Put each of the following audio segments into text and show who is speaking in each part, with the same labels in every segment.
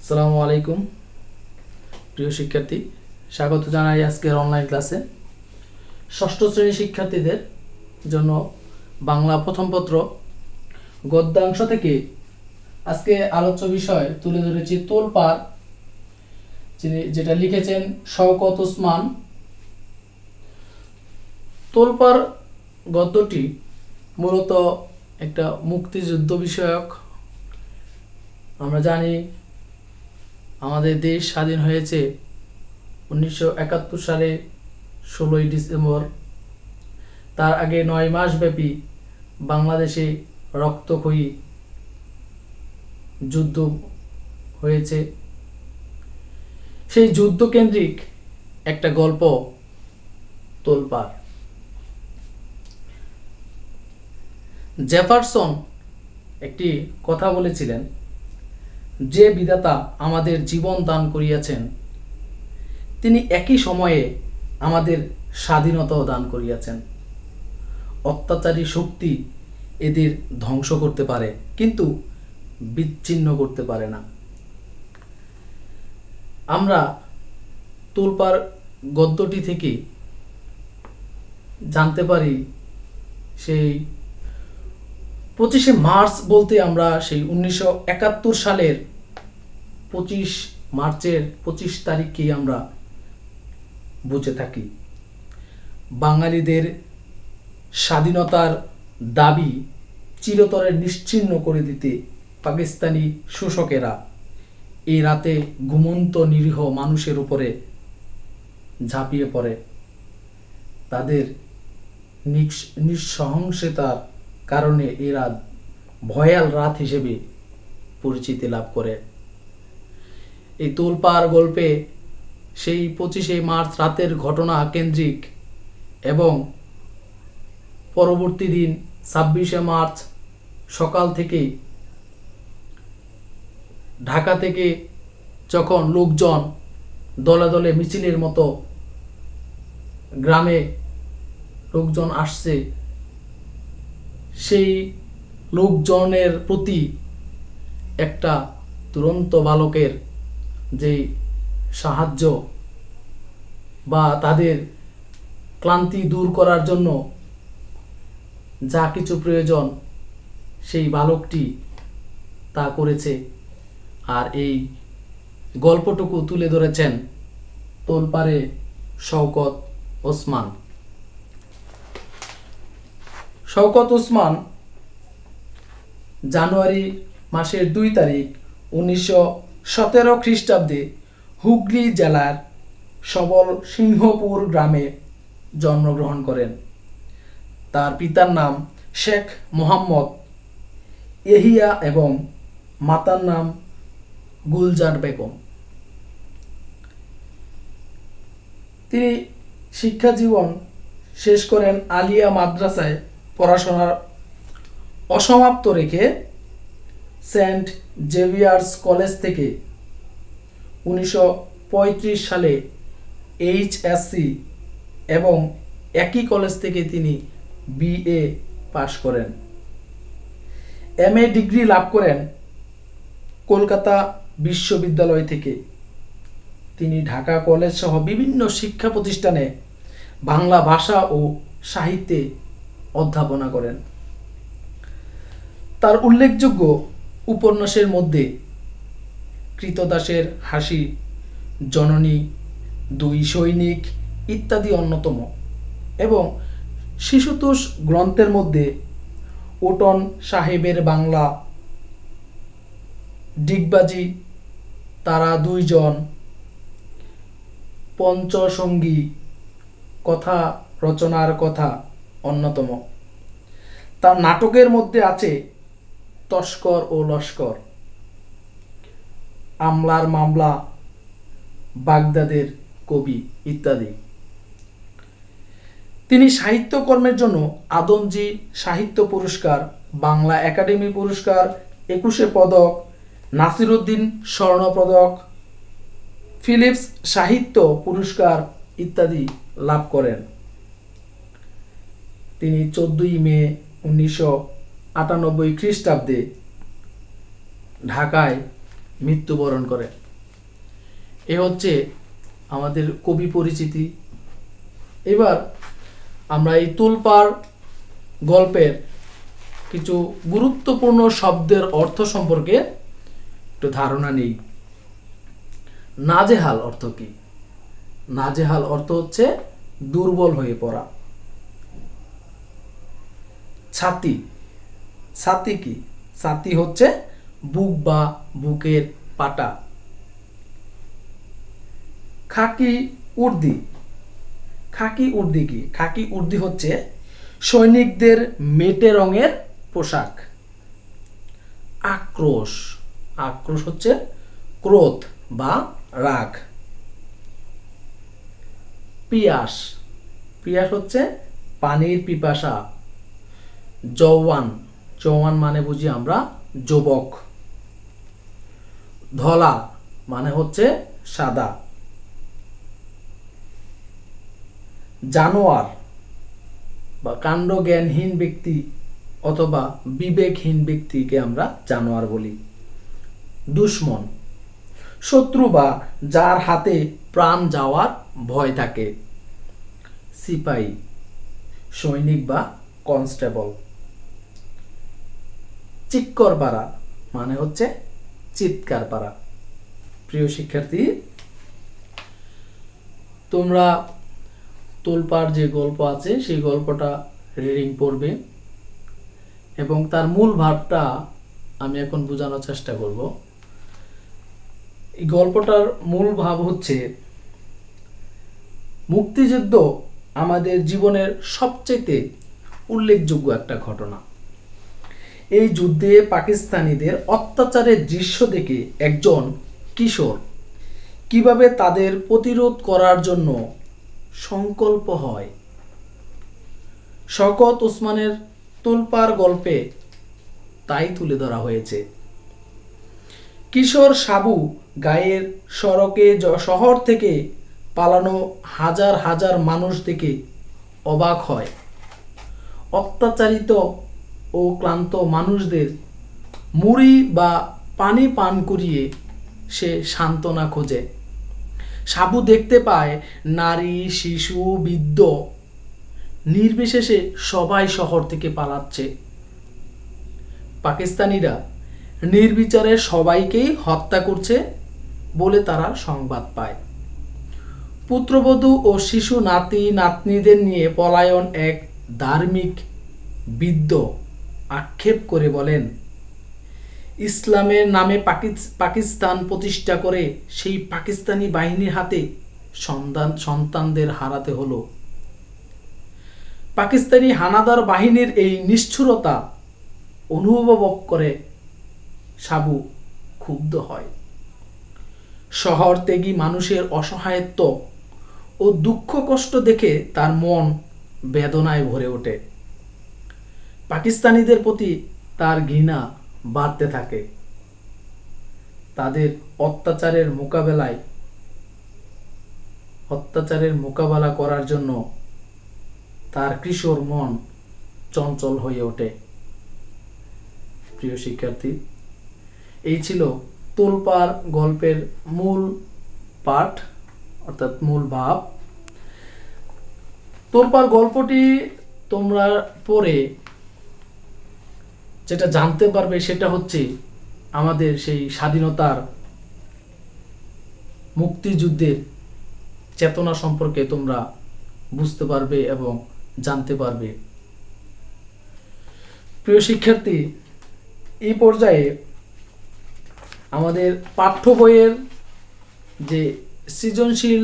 Speaker 1: আসসালামু আলাইকুম প্রিয় শিক্ষার্থী, স্বাগত জানাই আজকের অনলাইন ক্লাসে। ষষ্ঠ শ্রেণীর শিক্ষার্থীদের জন্য বাংলা প্রথম পত্র গদ্যাংশ থেকে আজকে আলোচ্য বিষয় তুলে ধরেছি তোলপাড়, যেটা লিখেছেন শওকত ওসমান। তোলপাড় গদ্যটি মূলত একটা মুক্তিযুদ্ধ বিষয়ক। আমরা জানি আমাদের দেশ স্বাধীন হয়েছে 1971 সালে 16ই ডিসেম্বর। তার আগে 9 মাস ব্যাপী বাংলাদেশে রক্তক্ষয়ী যুদ্ধ হয়েছে। সেই যুদ্ধকেন্দ্রিক একটা গল্প তোলপাড়। জেফারসন একটি কথা বলেছিলেন, যে বিধাতা আমাদের জীবন দান করিয়াছেন তিনি একই সময়ে আমাদের স্বাধীনতাও দান করিয়াছেন। অত্যাচারী শক্তি এদের ধ্বংস করতে পারে, কিন্তু বিচ্ছিন্ন করতে পারে না। আমরা তোলপাড় গদ্যটি থেকে জানতে পারি সেই 25শে মার্চ বলতে আমরা সেই 1971 সালের 25 মার্চের 25 তারিখকেই আমরা বুঝে থাকি। বাঙালিদের স্বাধীনতার দাবি চিরতরে নিশ্চিহ্ন করে দিতে পাকিস্তানি শোষকেরা এই রাতে ঘুমন্ত নিরীহ মানুষের উপরে ঝাঁপিয়ে পড়ে। তাদের নিঃসহিংসতার কারণে এই রাত ভয়াল রাত হিসেবে পরিচিতি লাভ করে। এই তোলপাড় গল্পে সেই 25শে মার্চ রাতের ঘটনা কেন্দ্রিক এবং পরবর্তী দিন 26শে মার্চ সকাল থেকে ঢাকা থেকে যখন লোকজন দলে দলে মিছিলের মতো গ্রামে লোকজন আসছে, সেই লোকজনের প্রতি একটা দুরন্ত বালকের যে সাহায্য বা তাদের ক্লান্তি দূর করার জন্য যা কিছু প্রয়োজন সেই বালকটি তা করেছে। আর এই গল্পটুকু তুলে ধরেছেন তোলপাড়ে শওকত ওসমান। শওকত ওসমান জানুয়ারি মাসের 2 তারিখ 1917 খ্রিস্টাব্দে হুগলি জেলার সবল সিংহপুর গ্রামে জন্মগ্রহণ করেন। তার পিতার নাম শেখ মোহাম্মদ এহিয়া এবং মাতার নাম গুলজার বেগম। তিনি শিক্ষা জীবন শেষ করেন আলিয়া মাদ্রাসায় পড়াশোনার অসমাপ্ত রেখে সেন্ট জেভিয়ার্স কলেজ থেকে 1935 সালে এইচএসসি এবং একই কলেজ থেকে তিনি বিএ পাশ করেন। এমএ ডিগ্রি লাভ করেন কলকাতা বিশ্ববিদ্যালয় থেকে। তিনি ঢাকা কলেজ সহ বিভিন্ন শিক্ষা প্রতিষ্ঠানে বাংলা ভাষা ও সাহিত্যে অধ্যাপনা করেন। তার উল্লেখযোগ্য উপন্যাসের মধ্যে কৃতদাসের হাসি, জননী, 2 সৈনিক ইত্যাদি অন্যতম এবং শিশুতোষ গ্রন্থের মধ্যে ওটন সাহেবের বাংলা, ডিগবাজি, তারা 2 জন, পঞ্চসঙ্গী, কথা রচনার কথা অন্যতম। তার নাটকের মধ্যে আছে তস্কর ও লস্কর, আমলার মামলা, বাগদাদের কবি ইত্যাদি। তিনি সাহিত্যকর্মের জন্য আদমজী সাহিত্য পুরস্কার, বাংলা একাডেমি পুরস্কার, 21শে পদক, নাসিরুদ্দিন স্বর্ণ পদক, ফিলিপস সাহিত্য পুরস্কার ইত্যাদি লাভ করেন। তিনি 14ই মে 1998 খ্রিস্টাব্দে ঢাকায় মৃত্যুবরণ করে। এ হচ্ছে আমাদের কবি পরিচিতি। এবার আমরা এই তোলপাড় গল্পের কিছু গুরুত্বপূর্ণ শব্দের অর্থ সম্পর্কে একটু ধারণা নেই। নাজেহাল অর্থ কি? নাজেহাল অর্থ হচ্ছে দুর্বল হয়ে পড়া। ছাতি, ছাতি কি? ছাতি হচ্ছে বুক বা বুকের পাটা। খাকি উর্দি, খাকি উর্দি কি? খাকি উর্দি হচ্ছে সৈনিকদের মেটে রঙের পোশাক। আক্রোশ, আক্রোশ হচ্ছে ক্রোধ বা রাগ। পিয়াস, পিয়াস হচ্ছে পানির পিপাসা। জওয়ান, জওয়ান মানে বুঝি আমরা যুবক। ধলা মানে হচ্ছে সাদা। জানোয়ার বা কাণ্ডজ্ঞানহীন ব্যক্তি অথবা বিবেকহীন ব্যক্তিকে আমরা জানোয়ার বলি। দুশমন, শত্রু বা যার হাতে প্রাণ যাওয়ার ভয় থাকে। সিপাহী, সৈনিক বা কনস্টেবল। চিক্কর পাড়া মানে হচ্ছে চিৎকার পাড়া। প্রিয় শিক্ষার্থী, তোমরা তোলপাড় যে গল্প আছে সেই গল্পটা রিডিং পড়বে এবং তার মূল ভাবটা আমি এখন বোঝানোর চেষ্টা করব। এই গল্পটার মূল ভাব হচ্ছে মুক্তিযুদ্ধ আমাদের জীবনের সবচেয়ে উল্লেখযোগ্য একটা ঘটনা। এই যুদ্ধে পাকিস্তানিদের অত্যাচারের দৃশ্য দেখে একজন কিশোর কিভাবে তাদের প্রতিরোধ করার জন্য সংকল্প হয়। শওকত ওসমানের তোলপাড় গল্পে তাই তুলে ধরা হয়েছে। কিশোর সাবু গায়ের সড়কে শহর থেকে পালানো হাজার হাজার মানুষ দেখে অবাক হয়। অত্যাচারিত ও ক্লান্ত মানুষদের মুড়ি বা পানি পান করিয়ে সে সান্ত্বনা খোঁজে। সাবু দেখতে পায় নারী, শিশু, বৃদ্ধ নির্বিশেষে সবাই শহর থেকে পালাচ্ছে। পাকিস্তানিরা নির্বিচারে সবাইকেই হত্যা করছে বলে তারা সংবাদ পায়। পুত্রবধূ ও শিশু নাতি নাতনিদের নিয়ে পলায়ন এক ধার্মিক বৃদ্ধ আক্ষেপ করে বলেন, ইসলামের নামে পাকিস্তান প্রতিষ্ঠা করে সেই পাকিস্তানি বাহিনীর হাতে সন্তানদের হারাতে হলো। পাকিস্তানি হানাদার বাহিনীর এই নিষ্ঠুরতা অনুভব করে সাবু ক্ষুব্ধ হয়। শহর ত্যাগী মানুষের অসহায়ত্ব ও দুঃখ কষ্ট দেখে তার মন বেদনায় ভরে ওঠে। পাকিস্তানিদের প্রতি তার ঘৃণা বাড়তে থাকে। তাদের অত্যাচারের মোকাবেলা করার জন্য তার কিশোর মন চঞ্চল হয়ে ওঠে। প্রিয় শিক্ষার্থী, এই ছিল তোলপাড় গল্পের মূল পাঠ অর্থাৎ মূল ভাব। তোলপাড় গল্পটি তোমরা পড়ে যেটা জানতে পারবে সেটা হচ্ছে আমাদের সেই স্বাধীনতার মুক্তিযুদ্ধের চেতনা সম্পর্কে তোমরা বুঝতে পারবে এবং জানতে পারবে। প্রিয় শিক্ষার্থী, এই পর্যায়ে আমাদের পাঠ্য বইয়ের যে সৃজনশীল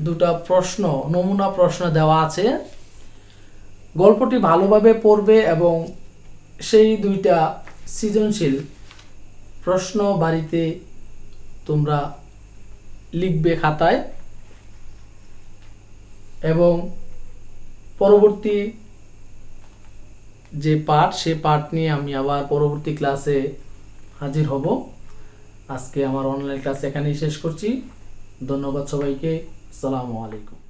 Speaker 1: দুটা প্রশ্ন, নমুনা প্রশ্ন দেওয়া আছে, গল্পটি ভালোভাবে পড়বে এবং সেই দুইটা সৃজনশীল প্রশ্ন বাড়িতে তোমরা লিখবে খাতায় এবং পরবর্তী যে পাঠ সে পাঠ নিয়ে আমি আবার পরবর্তী ক্লাসে হাজির হব। আজকে আমার অনলাইন ক্লাস এখানেই শেষ করছি। ধন্যবাদ সবাইকে। আসসালামু আলাইকুম।